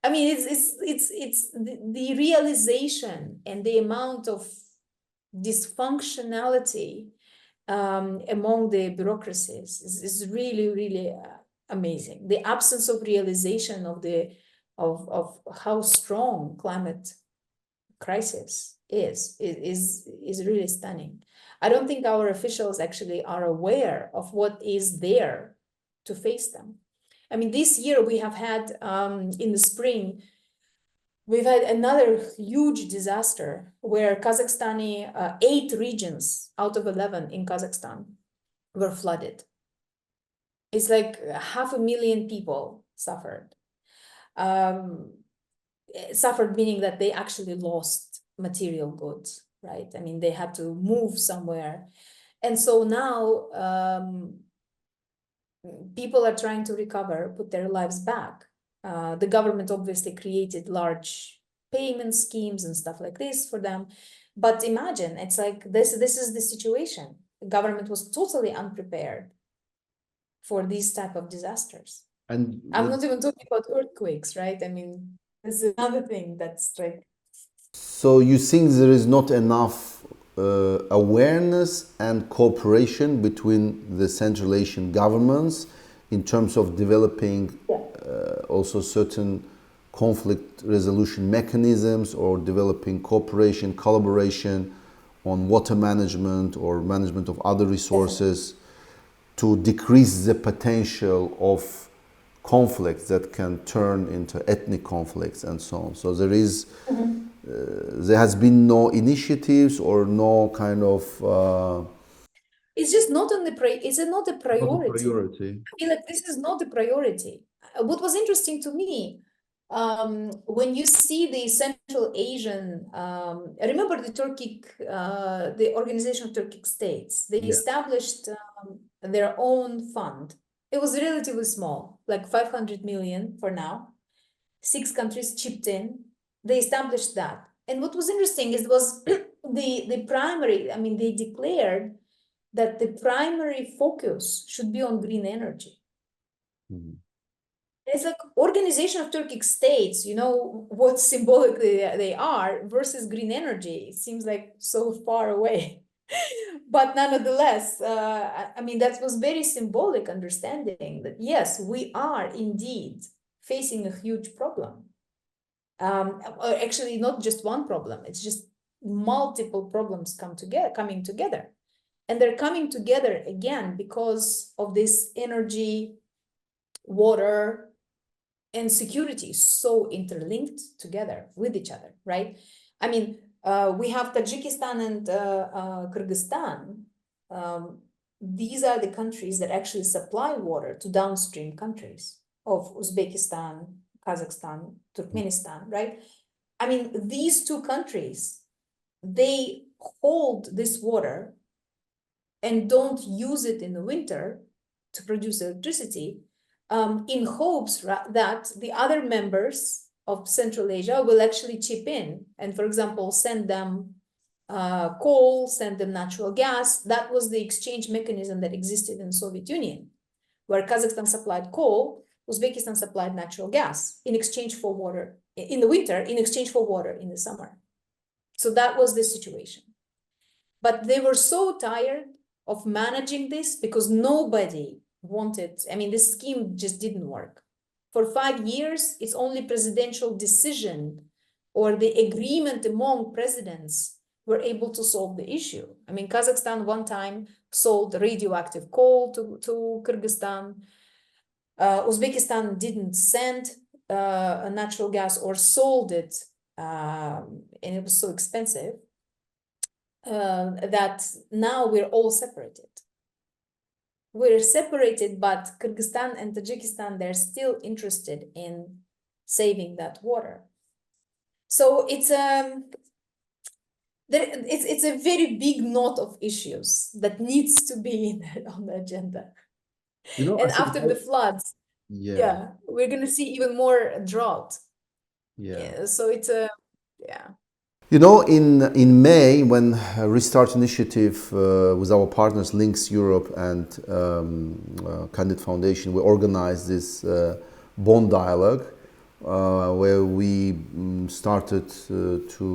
B: I mean, it's the realization and the amount of dysfunctionality among the bureaucracies is really, really amazing. The absence of realization of how strong climate crisis is really stunning. I don't think our officials actually are aware of what is there to face them. I mean, this year we have had, in the spring, we've had another huge disaster where Kazakhstani, 8 regions out of 11 in Kazakhstan were flooded. It's like 500,000 people suffered. Suffered meaning that they actually lost material goods, right? I mean, they had to move somewhere. And so now people are trying to recover, put their lives back. The government obviously created large payment schemes and stuff like this for them. But imagine, it's like this is the situation. The government was totally unprepared for these type of disasters.
A: And
B: I'm not even talking about earthquakes, right? I mean, this is another thing that's like.
A: so you think there is not enough awareness and cooperation between the Central Asian governments in terms of developing also certain conflict resolution mechanisms or developing cooperation, collaboration on water management or management of other resources to decrease the potential of conflicts that can turn into ethnic conflicts and so on. So there is, there has been no initiatives or no kind of.
B: It's just not on the it's not a
A: Not a
B: priority.
A: priority.
B: I feel like this is not a priority. What was interesting to me, when you see the Central Asian, remember the Turkic, the Organization of Turkic States, they
A: Yeah.
B: established their own fund. It was relatively small, like 500 million for now. 6 countries chipped in. They established that. And what was interesting is was the primary, I mean, they declared that the primary focus should be on green energy.
A: Mhm.
B: It's like Organization of Turkic States, you know, what symbolically they are versus green energy. It seems like so far away. But nonetheless, I mean, that was very symbolic understanding that, yes, we are indeed facing a huge problem. Or actually, not just one problem, it's just multiple problems coming together. And they're coming together again because of this energy, water, and security so interlinked together with each other, right? I mean, we have Tajikistan and Kyrgyzstan. These are the countries that actually supply water to downstream countries of Uzbekistan, Kazakhstan, Turkmenistan, right? I mean, these 2 countries, they hold this water and don't use it in the winter to produce electricity, in hopes that the other members of Central Asia will actually chip in and, for example, send them coal, send them natural gas. That was the exchange mechanism that existed in the Soviet Union, where Kazakhstan supplied coal, Uzbekistan supplied natural gas in exchange for water in the winter, in exchange for water in the summer. So that was the situation. But they were so tired of managing this because nobody wanted, I mean, this scheme just didn't work. For 5 years, it's only presidential decision or the agreement among presidents were able to solve the issue. I mean, Kazakhstan one time sold radioactive coal to Kyrgyzstan. Uzbekistan didn't send a natural gas or sold it, and it was so expensive that now we're all separated. We're separated, but Kyrgyzstan and Tajikistan, they're still interested in saving that water. So it's it's a very big knot of issues that needs to be on the agenda.
A: You know, I
B: And
A: think
B: after the floods,
A: yeah,
B: we're gonna see even more drought.
A: yeah.
B: So it's a
A: You know, in May, when Restart Initiative with our partners Links Europe and Candid Foundation, we organized this bond dialogue where we started to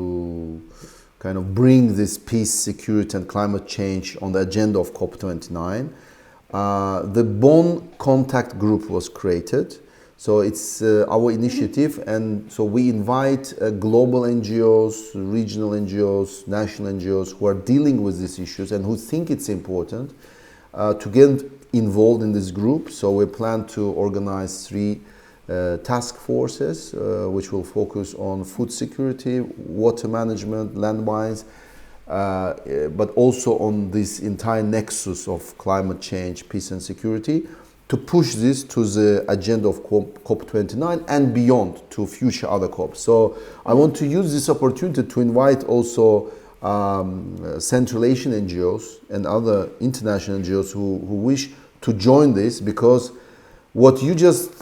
A: kind of bring this peace, security, and climate change on the agenda of COP29. The Bonn Contact Group was created. So it's our initiative, and so we invite global NGOs, regional NGOs, national NGOs who are dealing with these issues and who think it's important to get involved in this group. So we plan to organize 3 task forces which will focus on food security, water management, landmines, but also on this entire nexus of climate change, peace and security, to push this to the agenda of COP29 and beyond to future other COPs. So I want to use this opportunity to invite also Central Asian NGOs and other international NGOs who wish to join this, because what you just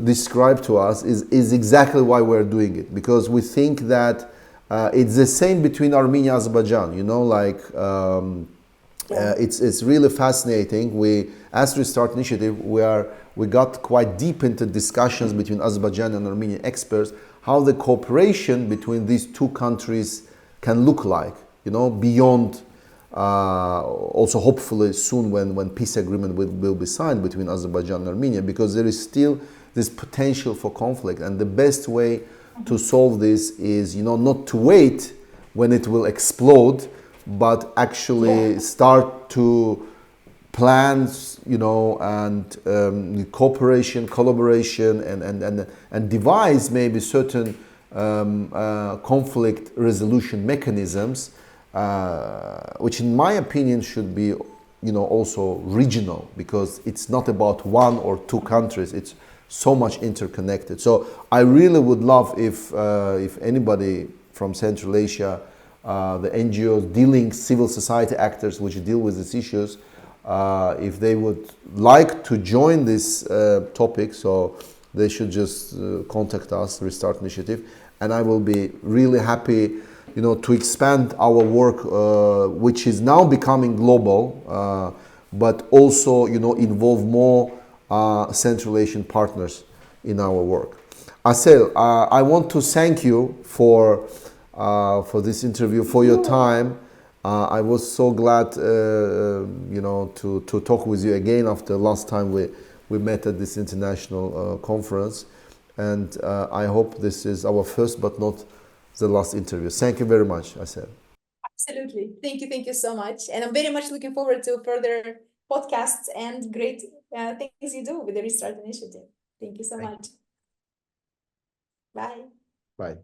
A: described to us is exactly why we're doing it, because we think that it's the same between Armenia and Azerbaijan, you know, like it's really fascinating. We, as Restart Initiative, we got quite deep into discussions between Azerbaijan and Armenian experts, how the cooperation between these two countries can look like, you know, beyond also hopefully soon when peace agreement will be signed between Azerbaijan and Armenia, because there is still this potential for conflict. And the best way to solve this is, you know, not to wait when it will explode, but actually start to plan, you know, and cooperation, collaboration, and devise maybe certain conflict resolution mechanisms, which in my opinion should be, you know, also regional, because it's not about one or two countries, it's so much interconnected. So I really would love if anybody from Central Asia, the NGOs dealing, civil society actors which deal with these issues, if they would like to join this topic, so they should just contact us, Restart Initiative, and I will be really happy, you know, to expand our work, which is now becoming global, but also, you know, involve more Central Asian partners in our work. Assel, I want to thank you for this interview, for your time. I was so glad, you know, to talk with you again after last time we met at this international conference. And I hope this is our first but not the last interview. Thank you very much, Assel.
B: Absolutely. Thank you so much. And I'm very much looking forward to further podcasts and great things you do with the Restart Initiative. Thank you so much. Bye.
A: Bye.